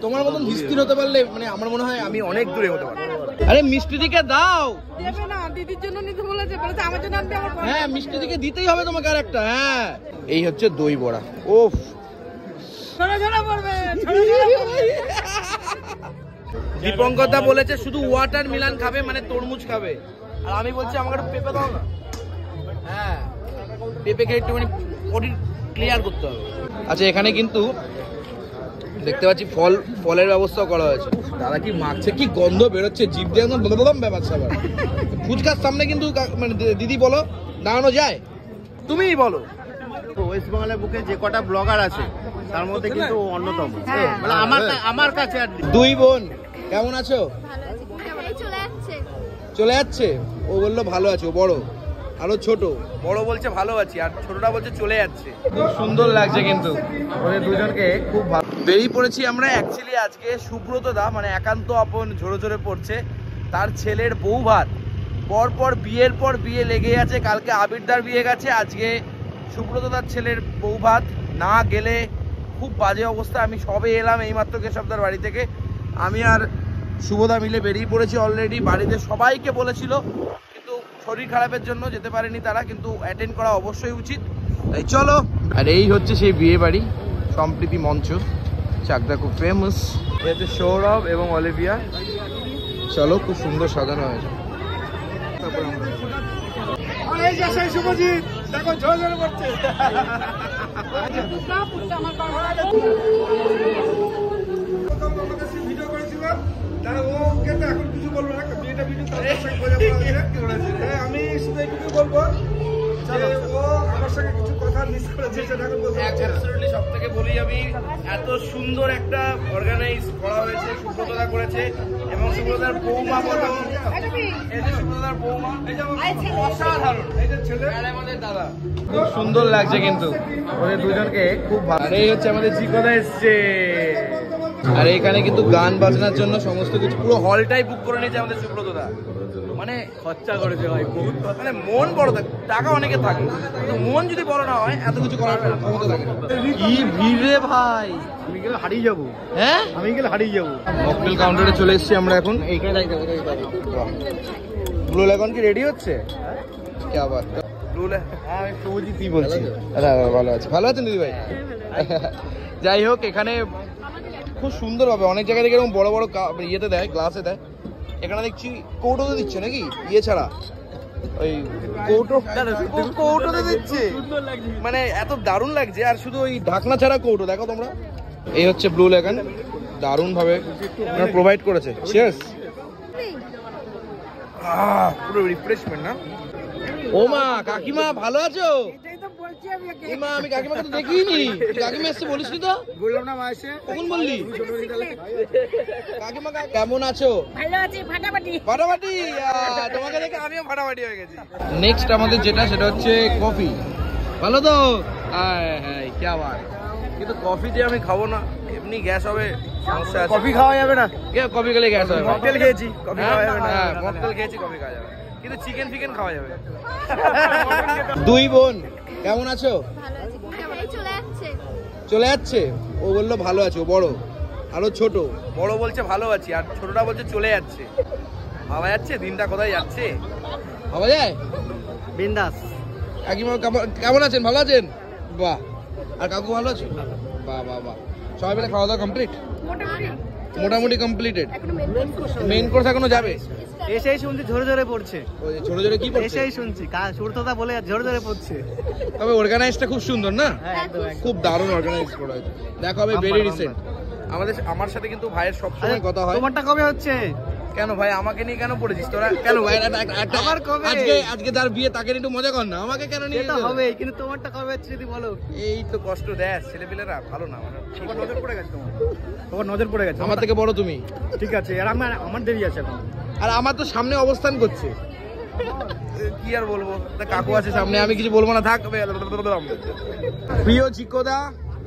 তোমার মতন হিস্তির হতে পারলে মানে আমার মনে হয় আমি অনেক দূরে হতে পারবো। আরে মিষ্টি দিকে দাও। দেবে না, দিদির জন্য নিতে বলেছে, বলেছে আমার জন্য আনবে। হ্যাঁ মিষ্টি দিকে দিতেই হবে তোমাকে আর একটা। হ্যাঁ এই হচ্ছে দই বড়া। ওফ দীপঙ্করদা বলেছে শুধু ওয়াটার মিলান খাবে, মানে তরমুজ খাবে, আর আমি বলছি আমাকে একটু পেঁপে দাও না। হ্যাঁ পেঁপে খেয়ে একটুখানি বডি ক্লিয়ার করতে হবে। আচ্ছা এখানে কিন্তু দেখতে পাচ্ছি ফলের ব্যবস্থাও করা হয়েছে। দাদা কি মাখছে, কি গন্ধ বেরোচ্ছে, জিভ দিয়ে একদম বদলাম ব্যাপার স্যাপার। ফুচকার সামনে কিন্তু মানে দিদি বলো দাঁড়ানো যায়? তুমিই বলো। ওয়েস্ট বেঙ্গলের বুকে যে কটা ব্লগার আছে তার মধ্যে কিন্তু অন্যতম, মানে আমার কাছে। দুই বোন কেমন আছো? চলে যাচ্ছে। ও বললো ভালো আছে, ও বড়, আরো ছোট। বড় বলছে ভালো আছি, আর ছোটটা বলছে চলে যাচ্ছে। খুব সুন্দর লাগছে কিন্তু ওদের দুজনকে, খুব ভালো। বেরিয়ে পড়েছি আমরা অ্যাকচুয়ালি আজকে সুব্রত দা মানে একান্ত আপন ঝরে ঝরে পড়ছে, তার ছেলের বউ ভাত। পর বিয়ের পর বিয়ে লেগে আছে। কালকে আবিরদার বিয়ে গেছে, আজকে সুব্রত দার ছেলের বউ ভাত। না গেলে খুব বাজে অবস্থা। আমি সবে এলাম এইমাত্র কেশবদার বাড়ি থেকে। আমি আর শুভদা মিলে বেরিয়ে পড়েছি অলরেডি। বাড়িতে সবাইকে বলেছিল, কিন্তু শরীর খারাপের জন্য যেতে পারেনি তারা, কিন্তু অ্যাটেন্ড করা অবশ্যই উচিত। তাই চলো। আর এই হচ্ছে সেই বিয়ে বাড়ি, সম্প্রীতি মঞ্চ, চাকদা খুব ফেমাস। এই হচ্ছে সৌরভ এবং অলিভিয়া। চলো, খুব সুন্দর সাজানো হয়েছে। দেখো ঝরে ঝরে পড়ছে। ভিডিও করেছিলাম, এখন কিছু বলবো না, বিয়েটা ভিডিও আমি শুধু এইটুকু বলবো যে ও আমার সঙ্গে কিছু কথা মিস করেছে, সেটা এখন বলতে অ্যাবসলিউটলি। সব থেকে বলি আমি, এত সুন্দর একটা অর্গানাইজ করা হয়েছে, সুব্রতদা করেছে, এবং সুব্রতদার বৌমা বলো, এই যে সুব্রতদার বৌমা, অসাধারণ। এই যে ছেলে আর আমাদের দাদা, খুব সুন্দর লাগছে কিন্তু ওদের দুজনকে, খুব ভালো। এই হচ্ছে আমাদের জিকোদা এসছে। আর এখানে কিন্তু গান বাজনার জন্য সমস্ত কিছু, পুরো হলটাই বুক করে নিয়েছে আমাদের সুব্রতদা। মানে খরচা করেছে ভাই বহুত, মানে মন বড় থাকে, টাকা অনেকে থাকে, কিন্তু মন যদি বড় না হয় এত কিছু করার ক্ষমতা থাকে। কি ভিড় রে ভাই, আমি গেলে হারিয়ে যাবো। হ্যাঁ আমি গেলে হারিয়ে যাবো। মকটেল কাউন্টারে চলে এসেছি আমরা এখন। এইখানে ব্লু লেগন কি রেডি হচ্ছে? কি আবার ব্লু লেগন? হ্যাঁ সবুজই তুই বলছি। ভালো আছে, ভালো আছেন দিদি ভাই? যাই হোক, এখানে খুব সুন্দর হবে। অনেক জায়গায় থেকে এরকম বড় বড় ইয়েতে দেয়, গ্লাসে দেয়। এখানে দেখছি কৌটোতে দিচ্ছে নাকি, ইয়ে ছাড়া ওই কৌটোতে দিচ্ছে, মানে এত দারুণ লাগছে। আর শুধু ওই ঢাকনা ছাড়া কৌটো, দেখো তোমরা। এই হচ্ছে ব্লু লেগন, দারুণ ভাবে প্রোভাইড করেছে। চিয়ার্স। পুরো রিফ্রেশমেন্ট না? ও মা, কাকিমা ভালো আছো? মা আমি কাকিমাকে তো দেখিনি। কাকিমা এসছে বলিসনি তো? বললাম না মা এসে, কখন বললি? কাকিমা কেমন আছো? ভালো আছি, ফাটাফাটি। ফাটাফাটি, তোমাকে দেখে আমিও ফাটাফাটি হয়ে গেছি। নেক্সট আমাদের যেটা, সেটা হচ্ছে কফি। ভালো তো? হ্যাঁ কি আবার, কিন্তু কফি দিয়ে আমি খাবো না, এমনি গ্যাস হবে, সমস্যা আছে। কফি খাওয়া যাবে না? কফি খেলে গ্যাস হবে। মকটেল খেয়েছি, কফি খাওয়া যাবে না। হ্যাঁ মকটেল খেয়েছি, কফি খাওয়া যাবে, কিন্তু চিকেন ফিকেন খাওয়া যাবে। দুই বোন কেমন আছো? চলে যাচ্ছে। ও বললো ভালো আছে, ও বড়, আরো ছোট। বড় বলছে ভালো আছি, আর ছোটটা বলছে চলে যাচ্ছে। ভাবা যাচ্ছে দিনটা কোথায় যাচ্ছে, ভাবা যায়? বিন্দাস। কাকিমা কেমন আছেন? ভালো আছেন? বাহ। আর কাকু ভালো আছে? বাহ বাহ বাহ। সবাই মিলে খাওয়া দাওয়া কমপ্লিট? মোটামুটি কমপ্লিটেড। মেইন কোর্স এখনো যাবে? এসেই শুনছি ঝরে ঝরে পড়ছে। ওই ঝরে ঝরে কি পড়ছে? এসেই শুনছি সুরতদা বলে ঝরে ঝরে পড়ছে। তবে অর্গানাইজটা খুব সুন্দর না? খুব দারুণ অর্গানাইজ করা হয়েছে। দেখো হবে ভেরি রিসেন্ট। আমার সাথে কিন্তু ভাইয়ের সবসময় কথা হয়। তোমারটা কবে হচ্ছে? কেন ভাই আমাকে নিয়ে কেন পড়েছিস তোরা? কেন ভাই আজকে তার বিয়ে, তাকে একটু মজা কর না, আমাকে কেন নিয়ে? এটা হবে, কিন্তু তোমারটা কবে হচ্ছে যদি বলো। এই তো কষ্ট দেয় ছেলেপিলেরা, ভালো না। তোমার নজর পড়ে গেছে, তোমার নজর পড়ে গেছে। আমার থেকে বড় তুমি, ঠিক আছে। আর আমার দেরি আছে এখন, আর আমার তো সামনে অবস্থান করছে। কি আর বলবো, কাকু আছে সামনে, আমি কিছু বলবো না, থাক। প্রিয় জিকোদা,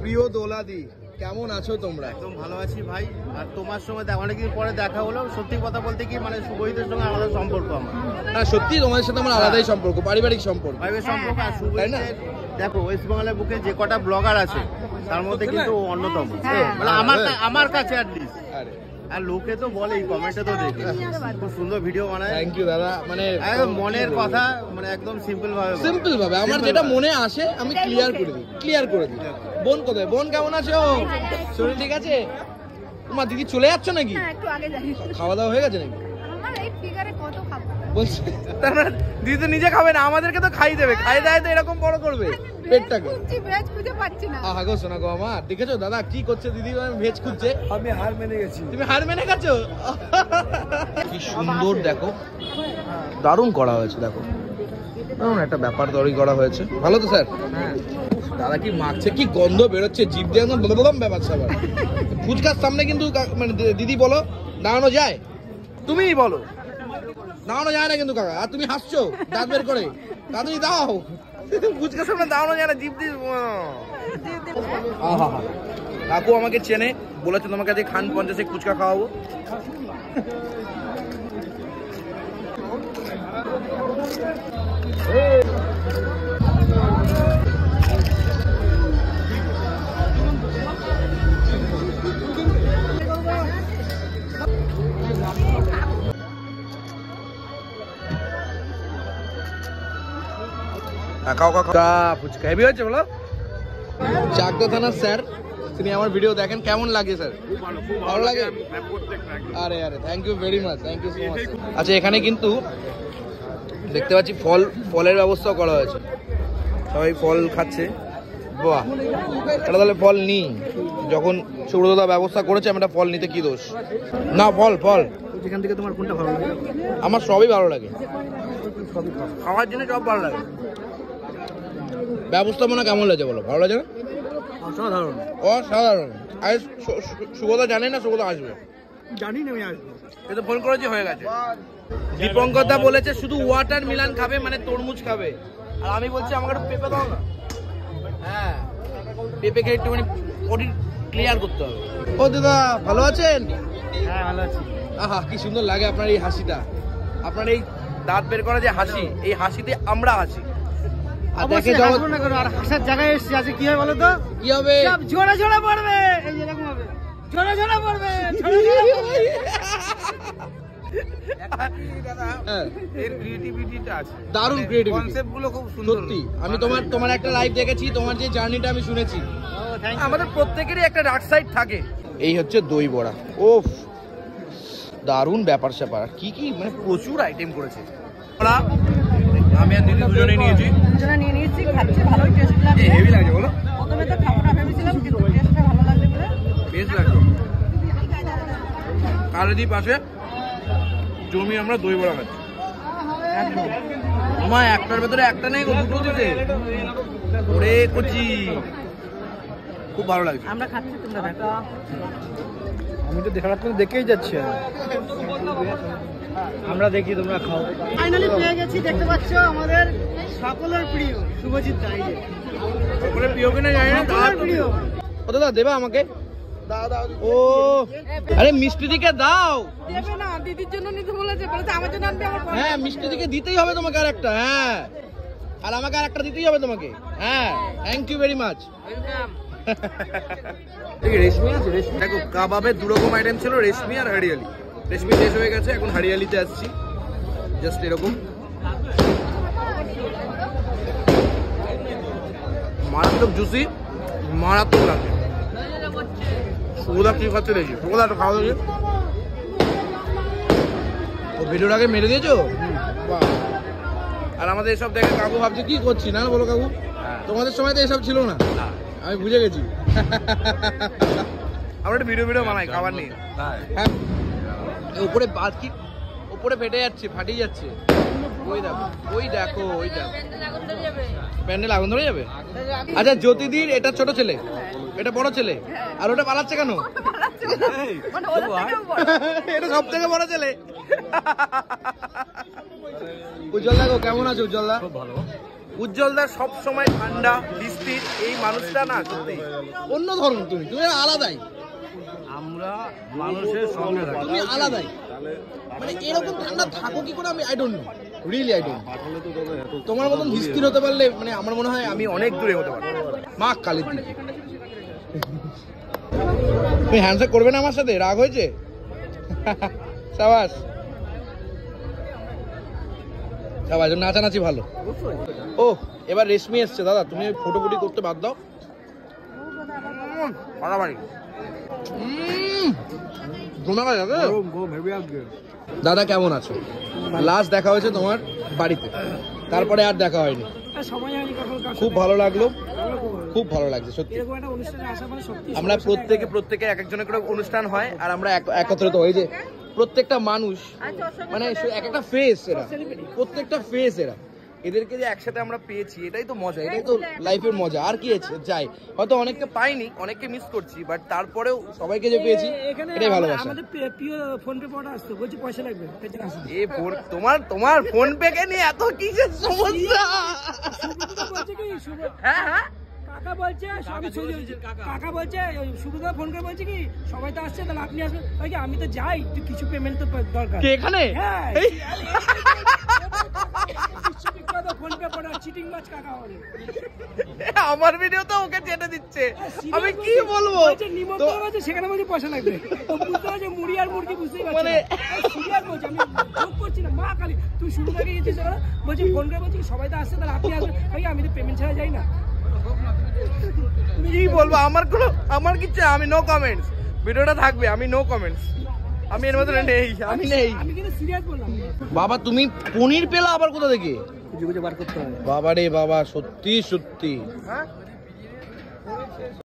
প্রিয় দোলাদি, কেমন আছো তোমরা? একদম ভালো আছি ভাই। আর তোমার সঙ্গে অনেকদিন পরে দেখা হলো। সত্যি কথা বলতে কি, মানে শুভজিতের সঙ্গে আলাদা সম্পর্ক আমার। না সত্যি তোমাদের সাথে আমার আলাদাই সম্পর্ক, পারিবারিক সম্পর্ক। আর শুভজিতের দেখো ওয়েস্ট বেঙ্গলের বুকে যে কটা ব্লগার আছে তার মধ্যে কিন্তু ও অন্যতম। হ্যাঁ। মানে আমার কাছে অ্যাটলিস্ট। আর লোকে তো বলে কমেন্টে তো দেখি খুব সুন্দর ভিডিও বানায়। থ্যাংক ইউ দাদা, মানে একদম মনের কথা মানে একদম সিম্পল ভাবে আমার যেটা মনে আসে আমি ক্লিয়ার করে দিই। বোন কোথায়? বোন কেমন আছো? শরীর ঠিক আছে? তোমার দিদি চলে যাচ্ছ নাকি? হ্যাঁ, একটু আগে যাই। খাওয়া দাওয়া হয়ে গেছে নাকি? আমার এই ফিগারে কত খাবো? বলছি দিদি তো নিজে খাবে না, আমাদেরকে তো খাই দেবে, খাই দেয় তো এরকম বড় করবে পেটটাকে। ভেজ খুঁজে পাচ্ছি না। আহা গো শোনা গো আমার, দেখেছো দাদা কি করছে দিদি? ভেজ খুঁজছে। আমি হার মেনে গেছি। তুমি হার মেনে গেছো? কি সুন্দর দেখো, দারুণ করা হয়েছে দেখো, দারুণ একটা ব্যাপার তৈরি করা হয়েছে। ভালো তো স্যার? দাদা কি মাখছে, কি গন্ধ বেরোচ্ছে জিভ দিয়ে, একদম বললাম ব্যাপার স্যাপার। ফুচকার সামনে কিন্তু মানে দিদি বলো দাঁড়ানো যায়? তুমিই বলো দাঁড়ানো যায় না কিন্তু কাকা, আর তুমি হাসছো দাঁত বের করে। তাড়াতাড়ি দাও, ফুচকার সামনে দাঁড়ানো যায় না, জিভ দিয়ে। আহা হা, কাকু আমাকে চেনে, বলেছে তোমাকে আজকে খান 50 ফুচকা খাওয়াবো। ফুচকা হেভি হয়েছে বলো। চাকদা থানার স্যার, তিনি আমার ভিডিও দেখেন, কেমন লাগে স্যার? ভালো লাগে? আরে আরে thank you very much, thank you so much. আচ্ছা এখানে কিন্তু দেখতে পাচ্ছি ফলের ব্যবস্থাও করা হয়েছে, সবাই ফল খাচ্ছে। বাহ, এটা তাহলে ফল নিই, যখন সুব্রতদা ব্যবস্থা করেছে আমরা ফল নিতে কি দোষ? না ফল যেখান থেকে তোমার কোনটা ভালো লাগে? আমার সবই ভালো লাগে, খাওয়ার জন্য সব ভালো লাগে। ব্যবস্থাপনা কেমন লাগছে বলো? ভালো লাগে না? অসাধারণ। আর সুব্রতা জানে না সুব্রতা আসবে? জানি না, আমি আসবো। এটা ফোন করেছি, হয়ে গেছে। দীপঙ্কর দা বলেছে শুধু ওয়াটার মিলান খাবে, মানে তরমুজ খাবে, আর আমি বলছি আমাকে একটু পেঁপে দাও না। হ্যাঁ, পেঁপে খেয়ে একটুখানি বডি ক্লিয়ার করতে হবে। ও দাদা ভালো আছেন? হ্যাঁ ভালো আছি। আহা কি সুন্দর লাগে আপনার এই হাসিটা, আপনার এই দাঁত বের করা যে হাসি, এই হাসিতে আমরা হাসি। আর দেখে যাও না করো, আর হাসার জায়গায় এসেছি, আজকে কি হবে বলো তো? কি হবে? সব ঝোড়া পড়বে, এই যেরকম হবে ঝোড়া পড়বে। এর ক্রিয়েটিভিটিটা আছে, দারুণ ক্রিয়েটিভিটি, কনসেপ্টগুলো খুব সুন্দর। সত্যি আমি তোমার একটা লাইভ দেখেছি, তোমার যে জার্নিটা আমি শুনেছি। আমাদের প্রত্যেকেরই একটা ডার্ক সাইড থাকে। এই হচ্ছে দই বড়া, ওফ দারুণ ব্যাপার স্যাপার। কি কি মানে প্রচুর আইটেম করেছে। আমি আর দিদি দুজনেই নিয়েছি, নিয়ে নিয়েছি, খাচ্ছি, ভালোই টেস্ট লাগছে। হেভি লাগছে বলো? প্রথমে তো খাবো না ভেবেছিলাম, কিন্তু টেস্টটা ভালো লাগছে বলে বেশ লাগছে। কালেদি পাশে জমি আমরা দই বড়া খাচ্ছি। আমার একটার ভেতরে একটা নেই, দুটো দিতে ওরে কচি, খুব ভালো লাগছে। আমরা খাচ্ছি, তোমরা দেখো। আমি তো দেখার জন্য দেখেই যাচ্ছি, আমরা দেখি তোমরা খাও। ফাইনালি পেয়ে গেছি, দেখতে পাচ্ছ আমাদের সকলের প্রিয় শুভজিৎ দা। সকলের প্রিয় কিনা জানি না, তার প্রিয়। ও দাদা দেবা আমাকে? ও আরে মিষ্টি দিকে দাও। দেবে না, দিদির জন্য নিতে বলেছে আমার জন্য আনবে। আমার হ্যাঁ মিষ্টি দিকে দিতেই হবে তোমাকে আর একটা। হ্যাঁ, আর আমাকে আর একটা দিতেই হবে তোমাকে। হ্যাঁ থ্যাংক ইউ ভেরি মাচ। রেশমি আছে, রেশমি দেখো। কাবাবের দুরকম আইটেম ছিল, রেশমি আর হরিয়ালি। রেশমি শেষ হয়ে গেছে, এখন হরিয়ালিতে আসছি। জাস্ট এরকম মারাত্মক জুসি, মারাত্মক লাগে। সুগোদা কি খাচ্ছে দেখি, সুগোদা একটু খাওয়া দেখি। ও ভিডিওর আগে মেরে দিয়েছো? বাহ। আর আমাদের এসব দেখে কাকু ভাবছে কি করছি, না বলো কাকু? তোমাদের সময় তো এসব ছিল না, আমি বুঝে গেছি। আমরা একটা ভিডিও বানাই খাবার নিয়ে। হ্যাঁ উপরে বাদ কি, উপরে ফেটে যাচ্ছে, ফাটিয়ে যাচ্ছে। ওই দেখো ওই দেখো ওই দেখো, প্যান্ডেল আগুন ধরে যাবে। আচ্ছা জ্যোতিদির এটা ছোট ছেলে, এটা বড় ছেলে, আর ওটা পালাচ্ছে কেন? এটা সব থেকে বড় ছেলে। উজ্জ্বল দা কেমন আছে? উজ্জ্বল দা উজ্জ্বল দা সব সময় ঠান্ডা স্থির, এই মানুষটা না সত্যি অন্য ধরন। তুমি আলাদাই, আমরা মানুষের সঙ্গে তুমি আলাদাই, মানে এরকম ঠান্ডা থাকো কি করে আমি I don't know. Really I don't. তোমার মতন স্থির হতে পারলে মানে আমার মনে হয় আমি অনেক দূরে হতে পারবো। মা কালীর দিকে তুমি হ্যান্ডশেক করবে না আমার সাথে? রাগ হয়েছে? সাবাস সাবাস, নাচানাচি ভালো। ও এবার রেশমি এসছে দাদা, তুমি ফটোফুটি করতে বাদ দাও। মারামারি দাদা কেমন আছো? লাস্ট দেখা হয়েছে তোমার বাড়িতে, তারপরে আর দেখা হয়নি। খুব ভালো লাগলো, খুব ভালো লাগছে সত্যি। আমরা প্রত্যেকে এক একজনের করে অনুষ্ঠান হয় আর আমরা একত্রিত হই, যে প্রত্যেকটা মানুষ মানে এক একটা ফেস, এরা প্রত্যেকটা ফেস, এদেরকে যে একসাথে আমরা পেয়েছি এটাই তো মজা, এটাই তো লাইফের মজা। আর কি চাই? হয়তো অনেককে পাইনি, অনেককে মিস করছি, বাট তারপরেও সবাইকে যে পেয়েছি এটাই ভালোবাসা। তোমার ফোন পে কে নিয়ে এত কিসের সমস্যা? হ্যাঁ কাকা বলছে কাকা বলছে সুবিধা ফোন করে বলছে কি সবাই তো আসছে, তাহলে আপনি আসবেন। আমি তো যাই, কিছু পেমেন্ট তো দরকার। এখানে আমার ভিডিও তো ওকে চেটে দিচ্ছে, আমি কি বলবো? সেখানে বলছে পয়সা লাগবে, মুড়ি আর মুরগি বুঝতেই পারছি না। আমি করছি না, মা কালী তুই শুরু থেকে গেছিস, বলছি ফোন করে বলছি সবাই তো আসছে, তাহলে আপনি আসবেন। আমি তো পেমেন্ট ছাড়া যাই না। কি বলবো? আমার কিছু, আমি নো কমেন্টস। ভিডিওটা থাকবে, আমি নো কমেন্টস, আমি এর মধ্যে নেই, আমি নেই। আমি কিন্তু সিরিয়াস বললাম। বাবা তুমি পনির পেলা আবার কোথা থেকে? খুঁজে বার করতে হবে। বাবা রে বাবা, সত্যি সত্যি।